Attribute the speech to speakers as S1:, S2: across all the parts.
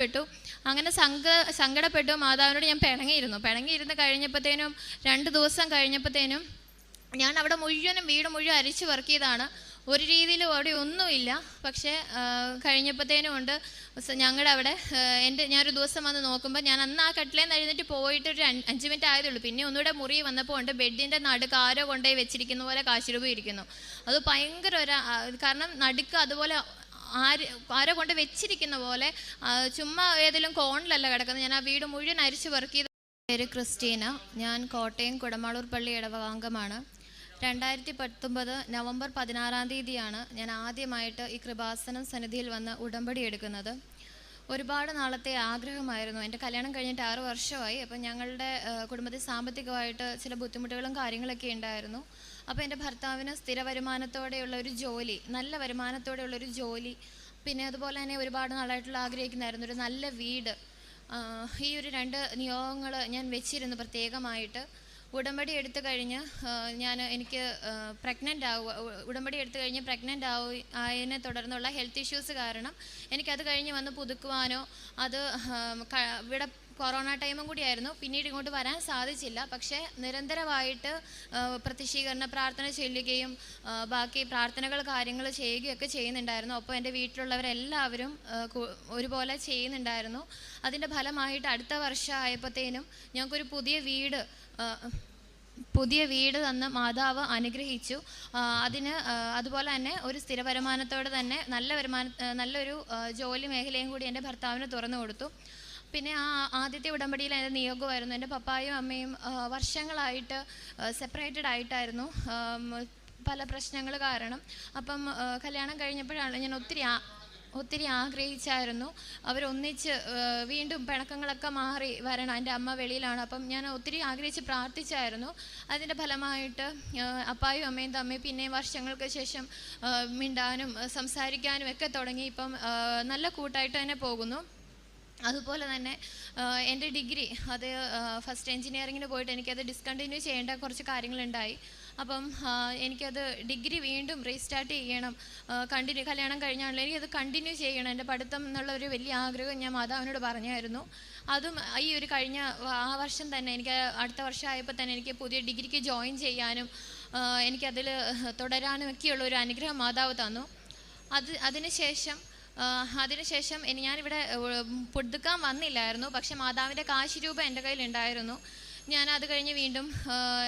S1: പ്പെട്ടു. അങ്ങനെ സങ്കടപ്പെട്ടു. മാതാവിനോട് ഞാൻ പിണങ്ങിയിരുന്ന് കഴിഞ്ഞപ്പോഴത്തേനും 2 ദിവസം കഴിഞ്ഞപ്പോഴത്തേനും ഞാൻ അവിടെ മുഴുവനും വീട് മുഴുവൻ അരിച്ചു പെറുക്കിയതാണ്. ഒരു രീതിയിലും അവിടെ ഒന്നുമില്ല. പക്ഷേ കഴിഞ്ഞപ്പോഴത്തേനും ഉണ്ട് ഞങ്ങളുടെ അവിടെ ഞാനൊരു ദിവസം വന്ന് നോക്കുമ്പോൾ ഞാൻ അന്ന് ആ കട്ടിലേന്ന് എഴുന്നേറ്റ് പോയിട്ട് ഒരു 5 മിനിറ്റ് ആയതേ ഉള്ളൂ. പിന്നെ ഒന്നുകൂടെ മുറി വന്നപ്പോൾ ഉണ്ട് ബെഡിൻ്റെ നടുക്ക് ആരോ കൊണ്ടുപോയി വെച്ചിരിക്കുന്ന പോലെ കാശുരൂപം ഇരിക്കുന്നു. അത് ഭയങ്കര കാരണം നടുക്ക് അതുപോലെ ആരോ കൊണ്ട് വെച്ചിരിക്കുന്ന പോലെ, ചുമ്മാ ഏതെങ്കിലും കോണിലല്ല കിടക്കുന്നത്. ഞാൻ ആ വീട് മുഴുവൻ അരിച്ചു പെറുക്കിയത്. പേര് ക്രിസ്റ്റീന. ഞാൻ കോട്ടയം കുടമാളൂർ പള്ളി ഇടവകാംഗമാണ്. 2019 നവംബർ 16 തീയതിയാണ് ഞാൻ ആദ്യമായിട്ട് ഈ കൃപാസനം സന്നിധിയിൽ വന്ന് ഉടമ്പടി എടുക്കുന്നത്. ഒരുപാട് നാളത്തെ ആഗ്രഹമായിരുന്നു. എൻ്റെ കല്യാണം കഴിഞ്ഞിട്ട് 6 വർഷമായി. അപ്പം ഞങ്ങളുടെ കുടുംബത്തിൽ സാമ്പത്തികമായിട്ട് ചില ബുദ്ധിമുട്ടുകളും കാര്യങ്ങളൊക്കെ ഉണ്ടായിരുന്നു. അപ്പോൾ എൻ്റെ ഭർത്താവിന് സ്ഥിര വരുമാനത്തോടെയുള്ള ഒരു ജോലി, നല്ല വരുമാനത്തോടെയുള്ളൊരു ജോലി, പിന്നെ അതുപോലെ തന്നെ ഒരുപാട് നാളായിട്ടുള്ള ആഗ്രഹിക്കുന്നതായിരുന്നു ഒരു നല്ല വീട്. ഈ ഒരു 2 നിയോഗങ്ങൾ ഞാൻ വെച്ചിരുന്നു പ്രത്യേകമായിട്ട്. ഉടമ്പടി എടുത്തു കഴിഞ്ഞ് എനിക്ക് ഉടമ്പടി എടുത്തു കഴിഞ്ഞ് പ്രഗ്നൻ്റ് ആയതിനെ തുടർന്നുള്ള ഹെൽത്ത് ഇഷ്യൂസ് കാരണം എനിക്കത് കഴിഞ്ഞ് വന്ന് പുതുക്കുവാനോ, അത് ഇവിടെ കൊറോണ ടൈമും കൂടിയായിരുന്നു, പിന്നീട് ഇങ്ങോട്ട് വരാൻ സാധിച്ചില്ല. പക്ഷേ നിരന്തരമായിട്ട് പ്രത്യക്ഷീകരണ പ്രാർത്ഥന ചൊല്ലുകയും ബാക്കി പ്രാർത്ഥനകൾ കാര്യങ്ങൾ ചെയ്യുകയൊക്കെ ചെയ്യുന്നുണ്ടായിരുന്നു. അപ്പോൾ എൻ്റെ വീട്ടിലുള്ളവരെല്ലാവരും ഒരുപോലെ ചെയ്യുന്നുണ്ടായിരുന്നു. അതിൻ്റെ ഫലമായിട്ട് അടുത്ത വർഷം ആയപ്പോഴത്തേനും ഞങ്ങൾക്കൊരു പുതിയ വീട് തന്ന് മാതാവ് അനുഗ്രഹിച്ചു. അതുപോലെ തന്നെ ഒരു സ്ഥിര വരുമാനത്തോടെ തന്നെ നല്ലൊരു ജോലി മേഖലയും കൂടി എൻ്റെ ഭർത്താവിന് തുറന്നു കൊടുത്തു. പിന്നെ ആദ്യത്തെ ഉടമ്പടിയിൽ എൻ്റെ നിയോഗമായിരുന്നു. എൻ്റെ പപ്പായും അമ്മയും വർഷങ്ങളായിട്ട് സെപ്പറേറ്റഡ് ആയിട്ടായിരുന്നു പല പ്രശ്നങ്ങൾ കാരണം. അപ്പം കല്യാണം കഴിഞ്ഞപ്പോഴാണ് ഞാൻ ഒത്തിരി ആഗ്രഹിച്ചായിരുന്നു അവരൊന്നിച്ച് വീണ്ടും പിണക്കങ്ങളൊക്കെ മാറി വരണം. എൻ്റെ അമ്മ വെളിയിലാണ്. അപ്പം ഞാൻ ഒത്തിരി ആഗ്രഹിച്ച് പ്രാർത്ഥിച്ചായിരുന്നു. അതിൻ്റെ ഫലമായിട്ട് അപ്പായും അമ്മയും തമ്മിൽ പിന്നെയും വർഷങ്ങൾക്ക് ശേഷം മിണ്ടാനും സംസാരിക്കാനും ഒക്കെ തുടങ്ങി. ഇപ്പം നല്ല കൂട്ടായിട്ട് തന്നെ പോകുന്നു. അതുപോലെ തന്നെ എൻ്റെ ഡിഗ്രി അത് ഫസ്റ്റ് എൻജിനീയറിങ്ങിന് പോയിട്ട് എനിക്കത് ഡിസ്കണ്ടിന്യൂ ചെയ്യേണ്ട കുറച്ച് കാര്യങ്ങളുണ്ടായി. അപ്പം എനിക്കത് ഡിഗ്രി വീണ്ടും റീസ്റ്റാർട്ട് ചെയ്യണം. കല്യാണം കഴിഞ്ഞാണല്ലോ എനിക്കത് കണ്ടിന്യൂ ചെയ്യണം എൻ്റെ പഠിത്തം എന്നുള്ള ഒരു വലിയ ആഗ്രഹം ഞാൻ മാതാവിനോട് പറഞ്ഞായിരുന്നു. അതും ഈ ഒരു കഴിഞ്ഞ വർഷം തന്നെ എനിക്ക് അടുത്ത വർഷം ആയപ്പോൾ തന്നെ എനിക്ക് പുതിയ ഡിഗ്രിക്ക് ജോയിൻ ചെയ്യാനും എനിക്കതിൽ തുടരാനും ഒക്കെയുള്ള ഒരു അനുഗ്രഹം മാതാവ് തന്നു. അതിനുശേഷം ഞാനിവിടെ പുതുക്കാൻ വന്നില്ലായിരുന്നു. പക്ഷെ മാതാവിൻ്റെ കാശ് രൂപ എൻ്റെ കയ്യിലുണ്ടായിരുന്നു. ഞാൻ അത് കഴിഞ്ഞ് വീണ്ടും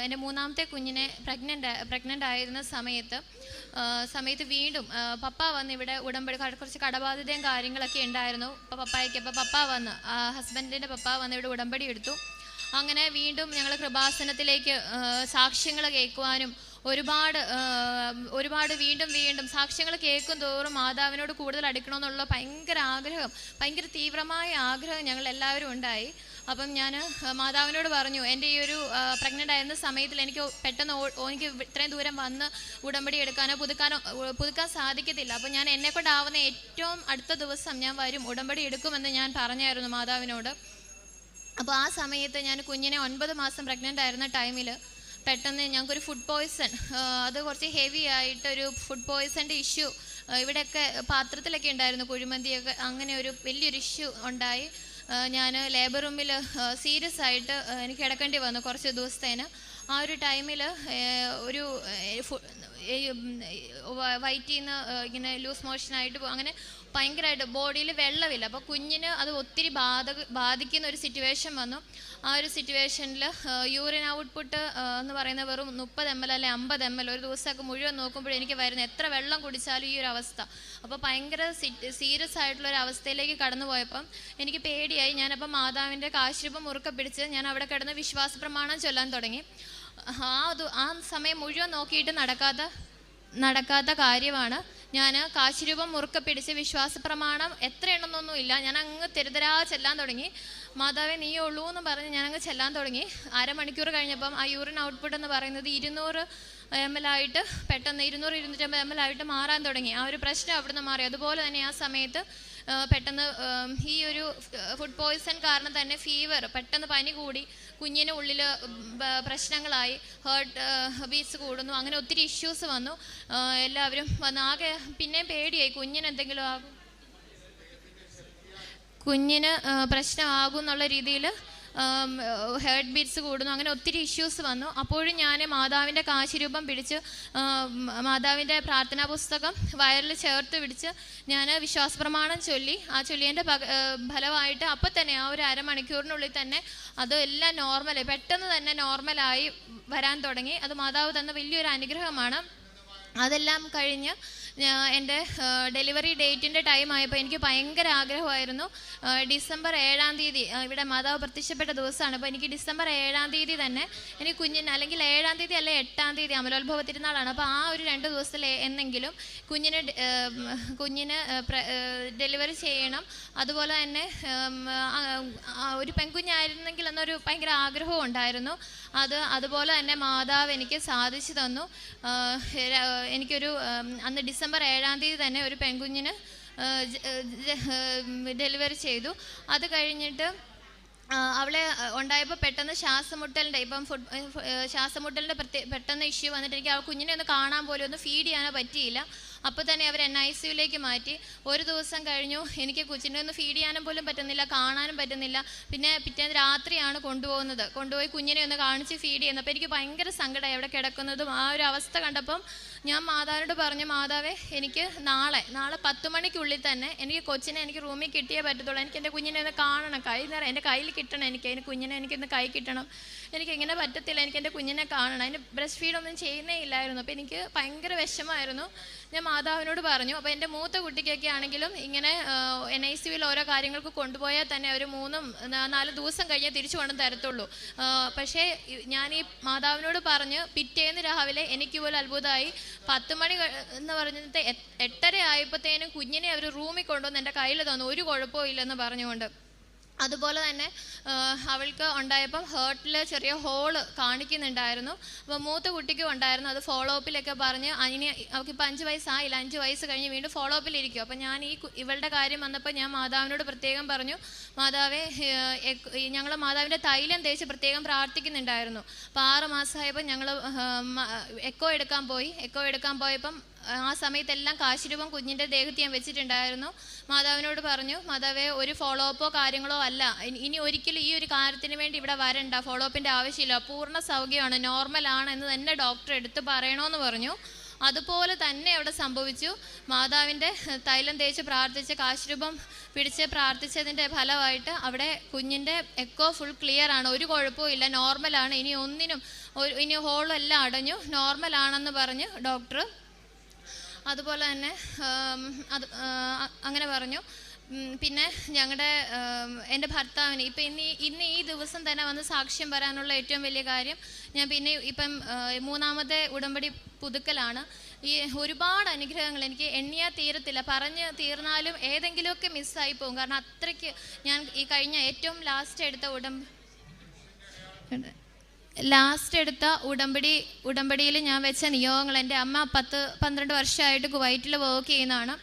S1: എൻ്റെ 3ാമത്തെ കുഞ്ഞിനെ പ്രഗ്നൻ്റ് ആയിരുന്ന സമയത്ത് വീണ്ടും പപ്പ വന്ന് ഇവിടെ ഉടമ്പടി കുറച്ച് കടബാധ്യതയും കാര്യങ്ങളൊക്കെ ഉണ്ടായിരുന്നു. അപ്പോൾ പപ്പ വന്ന് ഹസ്ബൻഡിൻ്റെ പപ്പ വന്ന് ഇവിടെ ഉടമ്പടി എടുത്തു. അങ്ങനെ വീണ്ടും ഞങ്ങൾ കൃപാസനത്തിലേക്ക് സാക്ഷ്യങ്ങൾ കേൾക്കുവാനും ഒരുപാട് വീണ്ടും സാക്ഷ്യങ്ങൾ കേൾക്കും തോറും മാതാവിനോട് കൂടുതൽ അടുക്കണമെന്നുള്ള ഭയങ്കര തീവ്രമായ ആഗ്രഹം ഞങ്ങൾ എല്ലാവരും ഉണ്ടായി. അപ്പം ഞാൻ മാതാവിനോട് പറഞ്ഞു, എൻ്റെ ഈ ഒരു പ്രഗ്നൻ്റ് ആയിരുന്ന സമയത്തിൽ എനിക്ക് പെട്ടെന്ന് എനിക്ക് ഇത്രയും ദൂരം വന്ന് ഉടമ്പടി എടുക്കാനോ പുതുക്കാൻ സാധിക്കത്തില്ല. അപ്പം ഞാൻ എന്നെക്കൊണ്ടാവുന്ന ഏറ്റവും അടുത്ത ദിവസം ഞാൻ വരും, ഉടമ്പടി എടുക്കുമെന്ന് ഞാൻ പറഞ്ഞായിരുന്നു മാതാവിനോട്. അപ്പോൾ ആ സമയത്ത് ഞാൻ കുഞ്ഞിനെ 9 മാസം പ്രഗ്നൻ്റ് ആയിരുന്ന ടൈമിൽ പെട്ടെന്ന് ഞങ്ങൾക്കൊരു ഫുഡ് പോയ്സൺ, അത് കുറച്ച് ഹെവി ആയിട്ടൊരു ഫുഡ് പോയ്സൻ്റെ ഇഷ്യൂ ഇവിടെയൊക്കെ പാത്രത്തിലൊക്കെ ഉണ്ടായിരുന്നു, കുഴിമന്തിയൊക്കെ, അങ്ങനെ ഒരു വലിയൊരു ഇഷ്യൂ ഉണ്ടായി. ഞാൻ ലേബർ റൂമിൽ സീരിയസ് ആയിട്ട് എനിക്ക് കിടക്കേണ്ടി വന്നു കുറച്ച് ദിവസത്തേന്. ആ ഒരു ടൈമിൽ ഒരു വയറ്റിൽ നിന്ന് ഇങ്ങനെ ലൂസ് മോഷനായിട്ട് അങ്ങനെ ഭയങ്കരമായിട്ട് ബോഡിയിൽ വെള്ളമില്ല. അപ്പോൾ കുഞ്ഞിന് അത് ഒത്തിരി ബാധിക്കുന്ന ഒരു സിറ്റുവേഷൻ വന്നു. ആ ഒരു സിറ്റുവേഷനിൽ യൂറിൻ ഔട്ട്പുട്ട് എന്ന് പറയുന്നത് വെറും 30 ml അല്ലെ 50 ml ഒരു ദിവസമൊക്കെ മുഴുവൻ നോക്കുമ്പോൾ എനിക്ക് വരുന്ന എത്ര വെള്ളം കുടിച്ചാലും ഈ ഒരു അവസ്ഥ. അപ്പോൾ ഭയങ്കര സീരിയസ് ആയിട്ടുള്ളൊരു അവസ്ഥയിലേക്ക് കടന്നു പോയപ്പം എനിക്ക് പേടിയായി. ഞാനപ്പം മാതാവിൻ്റെ കാശുരൂപം മുറുക്കെ പിടിച്ച് ഞാൻ അവിടെ കിടന്ന് വിശ്വാസ പ്രമാണം ചൊല്ലാൻ തുടങ്ങി. ആ സമയം മുഴുവൻ നോക്കിയിട്ട് നടക്കാത്ത കാര്യമാണ്. ഞാൻ കാശുരൂപം മുറുക്കെ പിടിച്ച് വിശ്വാസ പ്രമാണം എത്ര എണ്ണമെന്നൊന്നും ഇല്ല, ഞാൻ അങ്ങ് തെരുതരാ ചെല്ലാൻ തുടങ്ങി. മാതാവേ നീയേ ഉള്ളൂ എന്ന് പറഞ്ഞ് ഞാനങ്ങ് ചെല്ലാൻ തുടങ്ങി. അരമണിക്കൂർ കഴിഞ്ഞപ്പം ആ യൂറിൻ ഔട്ട്പുട്ട് എന്ന് പറയുന്നത് 200 ml ആയിട്ട് പെട്ടെന്ന് 200-250 ml ആയിട്ട് മാറാൻ തുടങ്ങി. ആ ഒരു പ്രശ്നം അവിടുന്ന് മാറി. അതുപോലെ തന്നെ ആ സമയത്ത് പെട്ടെന്ന് ഈ ഒരു ഫുഡ് പോയ്സൺ കാരണം തന്നെ ഫീവർ, പെട്ടെന്ന് പനി കൂടി, കുഞ്ഞിന് ഉള്ളിൽ പ്രശ്നങ്ങളായി, ബീറ്റ്സ് കൂടുന്നു, അങ്ങനെ ഒത്തിരി ഇഷ്യൂസ് വന്നു. എല്ലാവരും വന്ന് ആകെ പിന്നെയും പേടിയായി, കുഞ്ഞിനെന്തെങ്കിലും ആകും. കുഞ്ഞിന് പ്രശ്നമാകും എന്നുള്ള രീതിയിൽ ഹേർട്ട് ബീറ്റ്സ് കൂടുന്നു, അങ്ങനെ ഒത്തിരി ഇഷ്യൂസ് വന്നു. അപ്പോഴും ഞാൻ മാതാവിൻ്റെ കാശിരൂപം പിടിച്ച് മാതാവിൻ്റെ പ്രാർത്ഥനാ പുസ്തകം വയറിൽ ചേർത്ത് പിടിച്ച് ഞാൻ വിശ്വാസപ്രമാണം ചൊല്ലി. ആ ചൊല്ലിയതിൻ്റെ ഫലമായിട്ട് അപ്പം തന്നെ ആ ഒരു അരമണിക്കൂറിനുള്ളിൽ തന്നെ അത് എല്ലാം നോർമലായി, പെട്ടെന്ന് തന്നെ നോർമലായി വരാൻ തുടങ്ങി. അത് മാതാവ് തന്ന വലിയൊരു അനുഗ്രഹമാണ്. അതെല്ലാം കഴിഞ്ഞ് എൻ്റെ ഡെലിവറി ഡേറ്റിൻ്റെ ടൈം ആയപ്പോൾ എനിക്ക് ഭയങ്കര ആഗ്രഹമായിരുന്നു. ഡിസംബർ 7-ാം തീയതി ഇവിടെ മാതാവ് പ്രത്യക്ഷപ്പെട്ട ദിവസമാണ്. അപ്പോൾ എനിക്ക് ഡിസംബർ 7-ാം തീയതി തന്നെ എനിക്ക് കുഞ്ഞിന്, അല്ലെങ്കിൽ 7-ാം തീയതി അല്ലെ 8-ാം തീയതി അമലോത്ഭവ തിരുനാളാണ്. അപ്പോൾ ആ ഒരു 2 ദിവസത്തിൽ എന്നെങ്കിലും കുഞ്ഞിന് ഡെലിവറി ചെയ്യണം. അതുപോലെ തന്നെ ഒരു പെൺകുഞ്ഞായിരുന്നെങ്കിൽ എന്നൊരു ഭയങ്കര ആഗ്രഹവും ഉണ്ടായിരുന്നു. അതുപോലെ തന്നെ മാതാവ് എനിക്ക് സാധിച്ചു തന്നു. എനിക്കൊരു അന്ന് ഡിസംബർ 7-ാം തീയതി തന്നെ ഒരു പെൺകുഞ്ഞിന് ഡെലിവറി ചെയ്തു. അത് കഴിഞ്ഞിട്ട് അവളെ ഉണ്ടായപ്പോൾ പെട്ടെന്ന് ശ്വാസമുട്ടലിൻ്റെ ശ്വാസമുട്ടലിൻ്റെ പെട്ടെന്ന് ഇഷ്യൂ വന്നിട്ട് എനിക്ക് ആ കുഞ്ഞിനെ ഒന്ന് കാണാൻ പോലും ഒന്ന് ഫീഡ് ചെയ്യാനോ പറ്റിയില്ല. അപ്പോൾ തന്നെ അവർ NICUലേക്ക് മാറ്റി. ഒരു ദിവസം കഴിഞ്ഞു, എനിക്ക് കൊച്ചിനെ ഒന്ന് ഫീഡ് ചെയ്യാനും പോലും പറ്റുന്നില്ല, കാണാനും പറ്റുന്നില്ല. പിന്നെ പിറ്റേന്ന് രാത്രിയാണ് കൊണ്ടുപോയി കുഞ്ഞിനെ ഒന്ന് കാണിച്ച് ഫീഡ് ചെയ്യുന്നത്. അപ്പോൾ എനിക്ക് ഭയങ്കര സങ്കടമായി അവിടെ കിടക്കുന്നതും. ആ ഒരു അവസ്ഥ കണ്ടപ്പം ഞാൻ മാതാവിനോട് പറഞ്ഞു, മാതാവേ എനിക്ക് നാളെ 10 മണിക്കുള്ളിൽ തന്നെ എനിക്ക് കൊച്ചിനെ എനിക്ക് റൂമിൽ കിട്ടിയേ പറ്റത്തുള്ളൂ. എനിക്ക് എൻ്റെ കുഞ്ഞിനെ ഒന്ന് കാണണം, എൻ്റെ കയ്യിൽ കിട്ടണം, അതിന് കുഞ്ഞിനെ എനിക്കൊന്ന് കൈ കിട്ടണം. എനിക്കിങ്ങനെ പറ്റത്തില്ല, എനിക്ക് എൻ്റെ കുഞ്ഞിനെ കാണണം. അതിന് ബ്രസ്റ്റ് ഫീഡൊന്നും ചെയ്യുന്നേ ഇല്ലായിരുന്നു. അപ്പോൾ എനിക്ക് ഭയങ്കര വിഷമമായിരുന്നു. ഞാൻ മാതാവിനോട് പറഞ്ഞു. അപ്പോൾ എൻ്റെ മൂത്ത കുട്ടിക്കൊക്കെ ആണെങ്കിലും ഇങ്ങനെ NICUവിൽ ഓരോ കാര്യങ്ങൾക്ക് കൊണ്ടുപോയാൽ തന്നെ അവർ 3-4 ദിവസം കഴിഞ്ഞേ തിരിച്ചു കൊണ്ടു തരത്തുള്ളൂ. പക്ഷേ ഞാൻ ഈ മാതാവിനോട് പറഞ്ഞ് പിറ്റേന്ന് രാവിലെ എനിക്ക് പോലും അത്ഭുതമായി. 10 മണി എന്ന് പറഞ്ഞിട്ട് 8:30 ആയപ്പോഴത്തേനും കുഞ്ഞിനെ അവർ റൂമിൽ കൊണ്ടുവന്ന് എൻ്റെ കയ്യിൽ തന്നു, ഒരു കുഴപ്പവും ഇല്ലെന്ന് പറഞ്ഞുകൊണ്ട്. അതുപോലെ തന്നെ അവൾക്ക് ഉണ്ടായപ്പം ഹേർട്ടിൽ ചെറിയ ഹോള് കാണിക്കുന്നുണ്ടായിരുന്നു. അപ്പോൾ മൂത്ത കുട്ടിക്കും ഉണ്ടായിരുന്നു. അത് ഫോളോ അപ്പിലൊക്കെ പറഞ്ഞ് അവൾക്കിപ്പോൾ 5 വയസ്സായില്ല, 5 വയസ്സ് കഴിഞ്ഞ് വീണ്ടും ഫോളോ അപ്പിലിരിക്കും. അപ്പം ഞാൻ ഇവളുടെ കാര്യം വന്നപ്പോൾ ഞാൻ മാതാവിനോട് പ്രത്യേകം പറഞ്ഞു, മാതാവേ ഞങ്ങൾ മാതാവിൻ്റെ തൈലം തേച്ച് പ്രത്യേകം പ്രാർത്ഥിക്കുന്നുണ്ടായിരുന്നു. അപ്പോൾ 6 മാസമായപ്പോൾ ഞങ്ങൾ എക്കോ എടുക്കാൻ പോയപ്പം ആ സമയത്തെല്ലാം കാശിരൂപം കുഞ്ഞിൻ്റെ ദേഹത്ത് ഞാൻ വെച്ചിട്ടുണ്ടായിരുന്നു. മാതാവിനോട് പറഞ്ഞു, മാതാവേ ഒരു ഫോളോ അപ്പോ കാര്യങ്ങളോ അല്ല, ഇനി ഒരിക്കലും ഈ ഒരു കാര്യത്തിന് വേണ്ടി ഇവിടെ വരണ്ട, ഫോളോ അപ്പിൻ്റെ ആവശ്യമില്ല, പൂർണ്ണ സൗഖ്യമാണ്, നോർമലാണ് എന്ന് തന്നെ ഡോക്ടർ എടുത്ത് പറയണമെന്ന് പറഞ്ഞു. അതുപോലെ തന്നെ അവിടെ സംഭവിച്ചു. മാതാവിൻ്റെ തൈലം തേച്ച് പ്രാർത്ഥിച്ച് കാശിരൂപം പിടിച്ച് പ്രാർത്ഥിച്ചതിൻ്റെ ഫലമായിട്ട് അവിടെ കുഞ്ഞിൻ്റെ എക്കോ ഫുൾ ക്ലിയർ ആണ്, ഒരു കുഴപ്പവും ഇല്ല, നോർമലാണ്, ഇനി ഹോളെല്ലാം അടഞ്ഞു, നോർമലാണെന്ന് പറഞ്ഞ് ഡോക്ടർ. അതുപോലെ തന്നെ അങ്ങനെ പറഞ്ഞു. പിന്നെ എൻ്റെ ഭർത്താവിന് ഇന്ന് ഈ ദിവസം തന്നെ വന്ന് സാക്ഷ്യം വരാനുള്ള ഏറ്റവും വലിയ കാര്യം, ഞാൻ പിന്നെ ഇപ്പം 3ാമത്തെ ഉടമ്പടി പുതുക്കലാണ്. ഈ ഒരുപാട് അനുഗ്രഹങ്ങൾ എനിക്ക് എണ്ണിയാൽ തീരത്തില്ല, പറഞ്ഞ് തീർന്നാലും ഏതെങ്കിലുമൊക്കെ മിസ്സായി പോകും. കാരണം അത്രയ്ക്ക് ഞാൻ ഈ കഴിഞ്ഞ ഏറ്റവും ലാസ്റ്റ് എടുത്ത ഉടമ്പടിയിൽ ഞാൻ വെച്ച നിയോഗങ്ങൾ, എൻ്റെ അമ്മ 10-12 വർഷമായിട്ട് കുവൈറ്റിൽ വർക്ക് ചെയ്യുന്നതാണ്.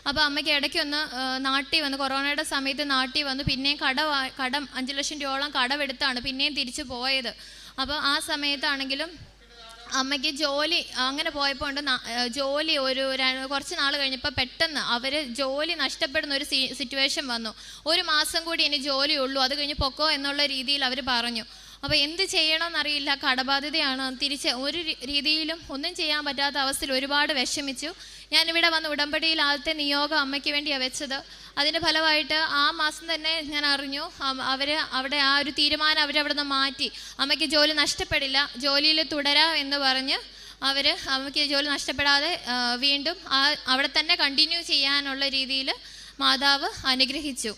S1: അപ്പോൾ അമ്മയ്ക്ക് ഇടയ്ക്കൊന്ന് നാട്ടിൽ വന്ന്, കൊറോണയുടെ സമയത്ത് നാട്ടിൽ വന്നു. പിന്നെയും കടം 5 ലക്ഷം രൂപയോളം കടമെടുത്താണ് പിന്നെയും തിരിച്ചു പോയത്. അപ്പോൾ ആ സമയത്താണെങ്കിലും അമ്മയ്ക്ക് ജോലി അങ്ങനെ പോയപ്പോൾ ജോലി കുറച്ച് നാൾ കഴിഞ്ഞപ്പോൾ പെട്ടെന്ന് ജോലി നഷ്ടപ്പെടുന്ന ഒരു സിറ്റുവേഷൻ വന്നു. 1 മാസം കൂടി ഇനി ജോലിയുള്ളൂ, അത് കഴിഞ്ഞ് പൊക്കോ എന്നുള്ള രീതിയിൽ അവർ പറഞ്ഞു. അപ്പോൾ എന്ത് ചെയ്യണമെന്നറിയില്ല, കടബാധ്യതയാണ്, ഒരു രീതിയിലും ഒന്നും ചെയ്യാൻ പറ്റാത്ത അവസ്ഥയിൽ ഒരുപാട് വിഷമിച്ചു. ഞാനിവിടെ വന്ന് ഉടമ്പടിയിൽ ആദ്യത്തെ നിയോഗം അമ്മയ്ക്ക് വേണ്ടിയാണ് വെച്ചത്. അതിൻ്റെ ഫലമായിട്ട് ആ മാസം തന്നെ ഞാൻ അറിഞ്ഞു അവിടെ ആ ഒരു തീരുമാനം അവരവിടെ നിന്ന് മാറ്റി. അമ്മയ്ക്ക് ജോലി നഷ്ടപ്പെടില്ല, ജോലിയിൽ തുടരാം എന്ന് പറഞ്ഞ് അമ്മയ്ക്ക് ജോലി നഷ്ടപ്പെടാതെ വീണ്ടും അവിടെ തന്നെ കണ്ടിന്യൂ ചെയ്യാനുള്ള രീതിയിൽ മാതാവ് അനുഗ്രഹിച്ചു.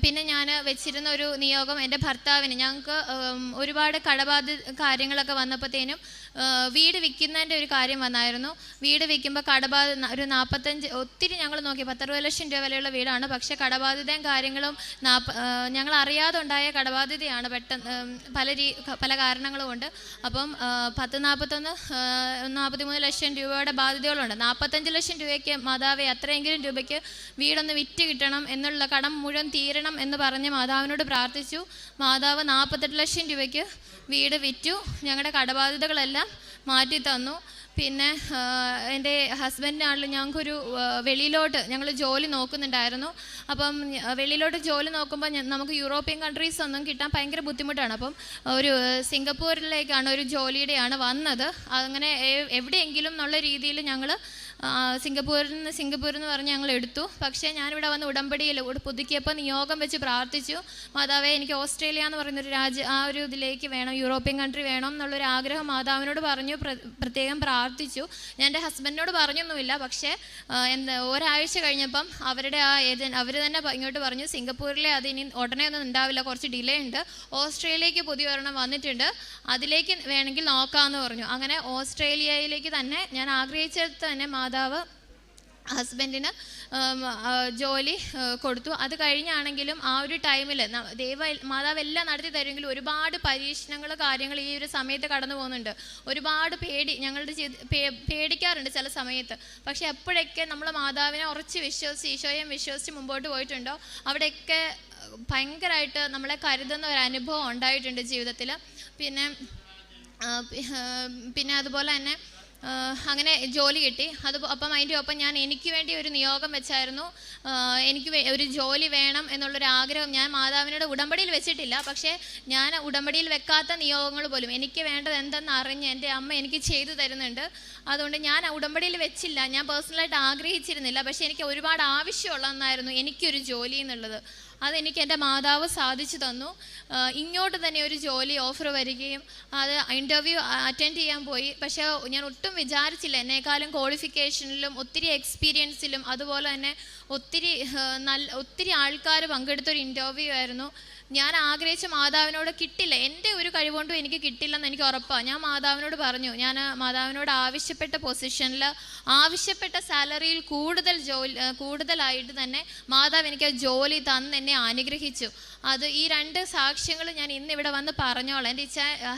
S1: പിന്നെ ഞാൻ വെച്ചിരുന്ന ഒരു നിയോഗം എൻ്റെ ഭർത്താവിന്, ഞങ്ങൾക്ക് ഒരുപാട് കാര്യങ്ങളൊക്കെ വന്നപ്പോഴത്തേനും വീട് വിൽക്കുന്നതിൻ്റെ ഒരു കാര്യം വന്നായിരുന്നു. വീട് വിൽക്കുമ്പോൾ ഒരു 45 ഒത്തിരി ഞങ്ങൾ നോക്കി 10-60 ലക്ഷം രൂപ വിലയുള്ള വീടാണ്. പക്ഷേ കടബാധ്യതയും കാര്യങ്ങളും ഞങ്ങൾ അറിയാതെ ഉണ്ടായ കടബാധ്യതയാണ് പല കാരണങ്ങളും കൊണ്ട്. അപ്പം 43 ലക്ഷം രൂപയുടെ ബാധ്യതകളുണ്ട്. 45 ലക്ഷം രൂപയ്ക്ക് മാതാവേ അത്രയെങ്കിലും രൂപയ്ക്ക് വീടൊന്ന് വിറ്റ് കിട്ടണം എന്നുള്ള, കടം മുഴുവൻ തീരണം എന്ന് പറഞ്ഞ് മാതാവിനോട് പ്രാർത്ഥിച്ചു. മാതാവ് 48 ലക്ഷം രൂപയ്ക്ക് വീട് വിറ്റു, ഞങ്ങളുടെ കടബാധ്യതകളെല്ലാം മാറ്റി തന്നു. പിന്നെ എൻ്റെ ഹസ്ബൻഡിനാണെങ്കിലും ഞങ്ങൾക്കൊരു വെളിയിലോട്ട് ഞങ്ങൾ ജോലി നോക്കുന്നുണ്ടായിരുന്നു. അപ്പം വെളിയിലോട്ട് ജോലി നോക്കുമ്പോൾ നമുക്ക് യൂറോപ്യൻ കൺട്രീസ് ഒന്നും കിട്ടാൻ ഭയങ്കര ബുദ്ധിമുട്ടാണ്. അപ്പം ഒരു സിംഗപ്പൂരിലേക്കാണ് ഒരു ജോലിയുടെയാണ് വന്നത്. അങ്ങനെ എവിടെയെങ്കിലും എന്നുള്ള രീതിയിൽ ഞങ്ങൾ സിംഗപ്പൂരിൽ നിന്ന് പറഞ്ഞ് ഞങ്ങൾ എടുത്തു. പക്ഷേ ഞാനിവിടെ വന്ന് ഉടമ്പടിയിൽ പുതുക്കിയപ്പോൾ നിയോഗം വെച്ച് പ്രാർത്ഥിച്ചു, മാതാവേ എനിക്ക് ഓസ്ട്രേലിയ എന്ന് പറയുന്നൊരു ആ ഒരു ഇതിലേക്ക് വേണം, യൂറോപ്യൻ കൺട്രി വേണം എന്നുള്ളൊരു ആഗ്രഹം മാതാവിനോട് പറഞ്ഞു, പ്രത്യേകം പ്രാർത്ഥിച്ചു. ഞാൻ എൻ്റെ ഹസ്ബൻഡിനോട് പറഞ്ഞൊന്നുമില്ല. പക്ഷേ ഒരാഴ്ച കഴിഞ്ഞപ്പം അവരുടെ അവർ തന്നെ ഇങ്ങോട്ട് പറഞ്ഞു, സിംഗപ്പൂരിലെ അത് ഇനി ഉടനെ ഒന്നും ഉണ്ടാവില്ല, കുറച്ച് ഡിലേ ഉണ്ട്, ഓസ്ട്രേലിയയിലേക്ക് പുതിയ ഒരെണ്ണം വന്നിട്ടുണ്ട്, അതിലേക്ക് വേണമെങ്കിൽ നോക്കാമെന്ന് പറഞ്ഞു. അങ്ങനെ ഓസ്ട്രേലിയയിലേക്ക് തന്നെ ഞാൻ ആഗ്രഹിച്ചിടത്ത് തന്നെ മാതാവ് ഹസ്ബൻഡിന് ജോലി കൊടുത്തു. അത് കഴിഞ്ഞാണെങ്കിലും ആ ഒരു ടൈമിൽ മാതാവ് എല്ലാം നടത്തി തരുമെങ്കിലും ഒരുപാട് പരീക്ഷണങ്ങൾ കാര്യങ്ങൾ ഈ ഒരു സമയത്ത് കടന്നു പോകുന്നുണ്ട്. ഒരുപാട് പേടിക്കാറുണ്ട് ചില സമയത്ത്. പക്ഷെ എപ്പോഴൊക്കെ നമ്മൾ മാതാവിനെ ഉറച്ച് വിശ്വസിച്ച് ഈശോയും വിശ്വസിച്ച് മുമ്പോട്ട് പോയിട്ടുണ്ടോ അവിടെയൊക്കെ ഭയങ്കരമായിട്ട് നമ്മളെ കരുതുന്ന ഒരു അനുഭവം ഉണ്ടായിട്ടുണ്ട് ജീവിതത്തിൽ. പിന്നെ അതുപോലെ തന്നെ അങ്ങനെ ജോലി കിട്ടി. അപ്പം അതിൻ്റെ ഒപ്പം എനിക്ക് വേണ്ടി ഒരു നിയോഗം വെച്ചായിരുന്നു. എനിക്ക് ഒരു ജോലി വേണം എന്നുള്ളൊരു ആഗ്രഹം ഞാൻ മാതാവിനോട് ഉടമ്പടിയിൽ വെച്ചിട്ടില്ല. പക്ഷേ ഞാൻ ഉടമ്പടിയിൽ വെക്കാത്ത നിയോഗങ്ങൾ പോലും എനിക്ക് വേണ്ടത് എന്തെന്ന് അറിഞ്ഞ് എൻ്റെ അമ്മ എനിക്ക് ചെയ്തു തരുന്നുണ്ട്. അതുകൊണ്ട് ഞാൻ ഉടമ്പടിയിൽ വെച്ചില്ല, ഞാൻ പേഴ്സണലായിട്ട് ആഗ്രഹിച്ചിരുന്നില്ല. പക്ഷേ എനിക്ക് ഒരുപാട് ആവശ്യമുള്ള ഒന്നായിരുന്നു എനിക്കൊരു ജോലി എന്നുള്ളത്. അതെനിക്ക് എൻ്റെ മാതാവ് സാധിച്ചു തന്നു. ഇങ്ങോട്ട് തന്നെ ഒരു ജോലി ഓഫർ വരികയും അത് ഇൻ്റർവ്യൂ അറ്റൻഡ് ചെയ്യാൻ പോയി. പക്ഷേ ഞാൻ ഒട്ടും വിചാരിച്ചില്ല, എന്നേക്കാളും ക്വാളിഫിക്കേഷനിലും ഒത്തിരി എക്സ്പീരിയൻസിലും അതുപോലെ തന്നെ ഒത്തിരി ആൾക്കാർ പങ്കെടുത്തൊരു ഇൻ്റർവ്യൂ ആയിരുന്നു. ഞാൻ ആഗ്രഹിച്ച മാതാവിനോട് കിട്ടില്ല, എൻ്റെ ഒരു കഴിവുകൊണ്ടും എനിക്ക് കിട്ടില്ലെന്ന് എനിക്ക് ഉറപ്പാണ്. ഞാൻ മാതാവിനോട് പറഞ്ഞു, ഞാൻ മാതാവിനോട് ആവശ്യപ്പെട്ട പൊസിഷനിൽ ആവശ്യപ്പെട്ട സാലറിയിൽ കൂടുതലായിട്ട് തന്നെ മാതാവ് എനിക്ക് ജോലി തന്ന് എന്നെ അനുഗ്രഹിച്ചു. അത് ഈ 2 സാക്ഷ്യങ്ങൾ ഞാൻ ഇന്നിവിടെ വന്ന് പറഞ്ഞോളാം. എൻ്റെ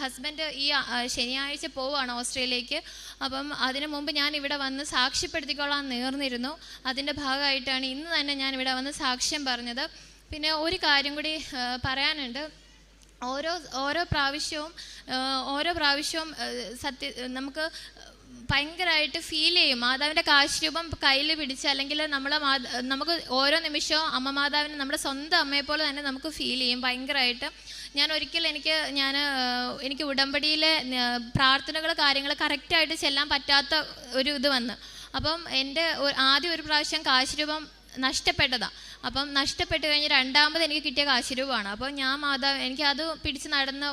S1: ഹസ്ബൻഡ് ഈ ശനിയാഴ്ച പോവുകയാണ് ഓസ്ട്രേലിയയിലേക്ക്. അപ്പം അതിനു മുമ്പ് ഞാൻ ഇവിടെ വന്ന് സാക്ഷ്യപ്പെടുത്തിക്കൊള്ളാൻ നേർന്നിരുന്നു. അതിൻ്റെ ഭാഗമായിട്ടാണ് ഇന്ന് തന്നെ ഞാൻ ഇവിടെ വന്ന് സാക്ഷ്യം പറഞ്ഞത്. പിന്നെ ഒരു കാര്യം കൂടി പറയാനുണ്ട്. ഓരോ പ്രാവശ്യവും നമുക്ക് ഭയങ്കരമായിട്ട് ഫീൽ ചെയ്യും. മാതാവിൻ്റെ കാശുരൂപം കയ്യിൽ പിടിച്ച് അല്ലെങ്കിൽ നമുക്ക് ഓരോ നിമിഷവും അമ്മ മാതാവിനെ നമ്മുടെ സ്വന്തം അമ്മയെപ്പോലെ തന്നെ നമുക്ക് ഫീൽ ചെയ്യും ഭയങ്കരമായിട്ട്. എനിക്ക് ഉടമ്പടിയിലെ പ്രാർത്ഥനകൾ കാര്യങ്ങൾ കറക്റ്റായിട്ട് ചെല്ലാൻ പറ്റാത്ത ഒരു ഇത് വന്ന്. അപ്പം എൻ്റെ ആദ്യം ഒരു പ്രാവശ്യം കാശുരൂപം നഷ്ടപ്പെട്ടതാണ്. അപ്പം നഷ്ടപ്പെട്ട് കഴിഞ്ഞ് രണ്ടാമത് എനിക്ക് കിട്ടിയ കാശുരൂപമാണ്. അപ്പോൾ ഞാൻ മാതാവ് എനിക്കത് പിടിച്ച് നടന്ന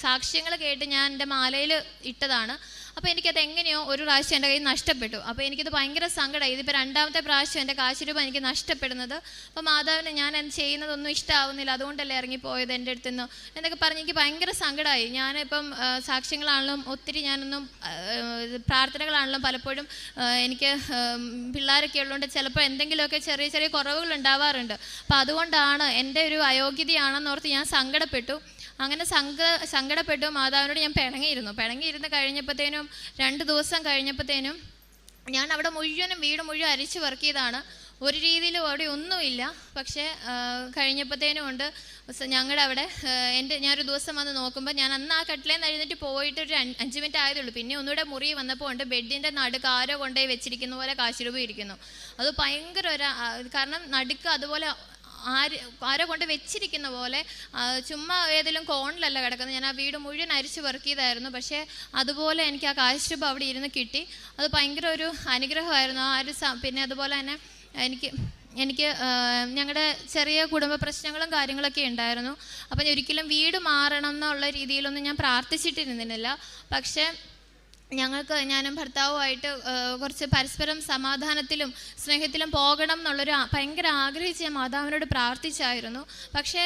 S1: സാക്ഷ്യങ്ങൾ കേട്ട് ഞാൻ എൻ്റെ മാലയിൽ ഇട്ടതാണ്. അപ്പോൾ എനിക്കത് എങ്ങനെയോ ഒരു പ്രാവശ്യം എൻ്റെ കയ്യിൽ നഷ്ടപ്പെട്ടു. അപ്പോൾ എനിക്കത് ഭയങ്കര സങ്കടമായി. ഇതിപ്പോൾ 2ാമത്തെ പ്രാവശ്യം എൻ്റെ കാശുരൂപം എനിക്ക് നഷ്ടപ്പെടുന്നത്. അപ്പോൾ മാതാവിന് ഞാൻ ചെയ്യുന്നതൊന്നും ഇഷ്ടമാവുന്നില്ല, അതുകൊണ്ടല്ലേ ഇറങ്ങിപ്പോയത് എൻ്റെ അടുത്ത് നിന്ന് എന്നൊക്കെ പറഞ്ഞ് എനിക്ക് ഭയങ്കര സങ്കടമായി. ഞാനിപ്പം സാക്ഷ്യങ്ങളാണെങ്കിലും ഒത്തിരി പ്രാർത്ഥനകളാണെങ്കിലും പലപ്പോഴും എനിക്ക് പിള്ളേരൊക്കെ ഉള്ളതുകൊണ്ട് ചിലപ്പോൾ എന്തെങ്കിലുമൊക്കെ ചെറിയ ചെറിയ കുറവുകൾ ഉണ്ടാവാറുണ്ട്. അപ്പോൾ അതുകൊണ്ടാണ് എൻ്റെ ഒരു അയോഗ്യതയാണെന്നോർത്ത് ഞാൻ സങ്കടപ്പെട്ടു. അങ്ങനെ സങ്കടപ്പെട്ടു മാതാവിനോട് ഞാൻ പിണങ്ങിയിരുന്ന് കഴിഞ്ഞപ്പോഴത്തേനും 2 ദിവസം കഴിഞ്ഞപ്പോഴത്തേനും ഞാൻ അവിടെ വീട് മുഴുവൻ അരിച്ച് വർക്ക് ചെയ്താണ്. ഒരു രീതിയിലും അവിടെ ഒന്നുമില്ല. പക്ഷേ കഴിഞ്ഞപ്പോഴത്തേനും ഉണ്ട് ഞങ്ങളുടെ അവിടെ ഞാനൊരു ദിവസം വന്ന് നോക്കുമ്പോൾ ഞാൻ അന്ന് ആ കട്ടിലേന്ന് എഴുന്നേറ്റ് പോയിട്ട് ഒരു 5 മിനിറ്റ് ആയതേ ഉള്ളൂ. പിന്നെ ഒന്നുകൂടെ മുറി വന്നപ്പോൾ ഉണ്ട് ബെഡിൻ്റെ നടുക്ക് ആരോ കൊണ്ടുപോയി വെച്ചിരിക്കുന്ന പോലെ കാശുരൂപം ഇരിക്കുന്നു. അത് ഭയങ്കര കാരണം നടുക്ക് അതുപോലെ ആരോ കൊണ്ട് വെച്ചിരിക്കുന്ന പോലെ, ചുമ്മാ ഏതെങ്കിലും കോണിലല്ല കിടക്കുന്നത്. ഞാൻ ആ വീട് മുഴുവൻ അരിച്ച് വർക്ക് ചെയ്തായിരുന്നു. പക്ഷേ അതുപോലെ എനിക്ക് ആ കാശുരൂപം അവിടെ ഇരുന്ന് കിട്ടി. അത് ഭയങ്കര ഒരു അനുഗ്രഹമായിരുന്നു. പിന്നെ അതുപോലെ തന്നെ എനിക്ക് ഞങ്ങളുടെ ചെറിയ കുടുംബ പ്രശ്നങ്ങളും കാര്യങ്ങളൊക്കെ ഉണ്ടായിരുന്നു. അപ്പം ഒരിക്കലും വീട് മാറണം എന്നുള്ള രീതിയിലൊന്നും ഞാൻ പ്രാർത്ഥിച്ചിട്ടിരുന്നില്ല. പക്ഷേ ഞാനും ഭർത്താവുമായിട്ട് കുറച്ച് പരസ്പരം സമാധാനത്തിലും സ്നേഹത്തിലും പോകണം എന്നുള്ളൊരു ഭയങ്കര ആഗ്രഹിച്ച് ഞാൻ മാതാവിനോട് പ്രാർത്ഥിച്ചായിരുന്നു. പക്ഷേ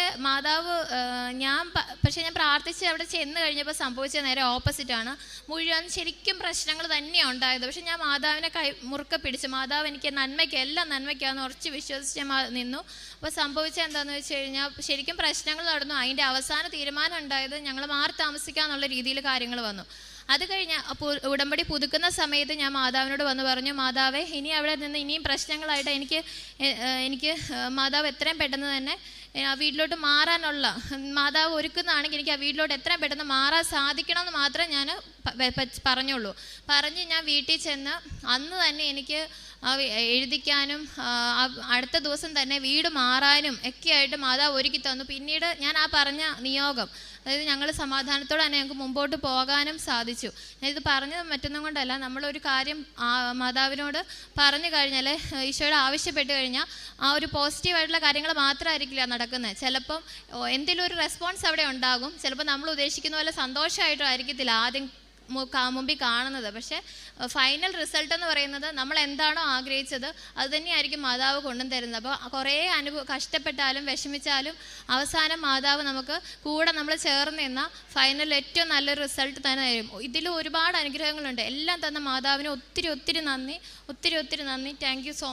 S1: ഞാൻ പ്രാർത്ഥിച്ച് അവിടെ ചെന്ന് കഴിഞ്ഞപ്പോൾ സംഭവിച്ചത് നേരെ ഓപ്പോസിറ്റാണ്. മുഴുവൻ ശരിക്കും പ്രശ്നങ്ങൾ തന്നെയാണ് ഉണ്ടായത്. പക്ഷെ ഞാൻ മാതാവിനെ മുറുക്കെ പിടിച്ചു. മാതാവ് എനിക്ക് എല്ലാം നന്മയ്ക്കാന്ന് ഉറച്ച് വിശ്വസിച്ച് നിന്നു. അപ്പോൾ സംഭവിച്ചത് എന്താണെന്ന് വെച്ച് കഴിഞ്ഞാൽ ശരിക്കും പ്രശ്നങ്ങൾ നടന്നു. അതിൻ്റെ അവസാന തീരുമാനം ഉണ്ടായത് ഞങ്ങൾ മാറി താമസിക്കാന്നുള്ള രീതിയിൽ കാര്യങ്ങൾ വന്നു. അത് കഴിഞ്ഞ് ഉടമ്പടി പുതുക്കുന്ന സമയത്ത് ഞാൻ മാതാവിനോട് വന്ന് പറഞ്ഞു, മാതാവേ ഇനി അവിടെ നിന്ന് ഇനിയും പ്രശ്നങ്ങളായിട്ട് എനിക്ക് മാതാവ് എത്രയും പെട്ടെന്ന് തന്നെ ആ വീട്ടിലോട്ട് മാറാനുള്ള മാതാവ് ഒരുക്കുന്നതാണെങ്കിൽ എനിക്ക് ആ വീട്ടിലോട്ട് എത്രയും പെട്ടെന്ന് മാറാൻ സാധിക്കണമെന്ന് മാത്രമേ ഞാൻ പറഞ്ഞുള്ളൂ. പറഞ്ഞ് ഞാൻ വീട്ടിൽ ചെന്ന് അന്ന് തന്നെ എനിക്ക് എഴുതിക്കാനും അടുത്ത ദിവസം തന്നെ വീട് മാറാനും ഒക്കെ ആയിട്ട് മാതാവ് ഒരുക്കി തന്നു. പിന്നീട് ഞാൻ ആ പറഞ്ഞ നിയോഗം, അതായത് ഞങ്ങൾ സമാധാനത്തോടെ തന്നെ ഞങ്ങൾക്ക് മുമ്പോട്ട് പോകാനും സാധിച്ചു. ഞാനിത് പറഞ്ഞത് മറ്റൊന്നും കൊണ്ടല്ല, നമ്മളൊരു കാര്യം മാതാവിനോട് പറഞ്ഞു കഴിഞ്ഞാൽ, ഈശോയോട് ആവശ്യപ്പെട്ട് കഴിഞ്ഞാൽ ആ ഒരു പോസിറ്റീവായിട്ടുള്ള കാര്യങ്ങൾ മാത്രമായിരിക്കില്ല നടക്കുന്നത്. ചിലപ്പം എന്തെങ്കിലും ഒരു റെസ്പോൺസ് അവിടെ ഉണ്ടാകും. ചിലപ്പോൾ നമ്മൾ ഉദ്ദേശിക്കുന്ന പോലെ സന്തോഷമായിട്ടും ആയിരിക്കത്തില്ല ആദ്യം മുമ്പിൽ കാണുന്നത്. പക്ഷേ ഫൈനൽ റിസൾട്ട് എന്ന് പറയുന്നത് നമ്മൾ എന്താണോ ആഗ്രഹിച്ചത് അത് തന്നെയായിരിക്കും മാതാവ് കൊണ്ടും തരുന്നത്. അപ്പോൾ കുറേ കഷ്ടപ്പെട്ടാലും വിഷമിച്ചാലും അവസാനം മാതാവ് നമുക്ക് കൂടെ നമ്മൾ ചേർന്ന് നിന്ന ഫൈനൽ ഏറ്റവും നല്ലൊരു റിസൾട്ട് തന്നെ തരും. ഇതിൽ ഒരുപാട് അനുഗ്രഹങ്ങളുണ്ട്. എല്ലാം തന്ന മാതാവിന് ഒത്തിരി നന്ദി. Thank you so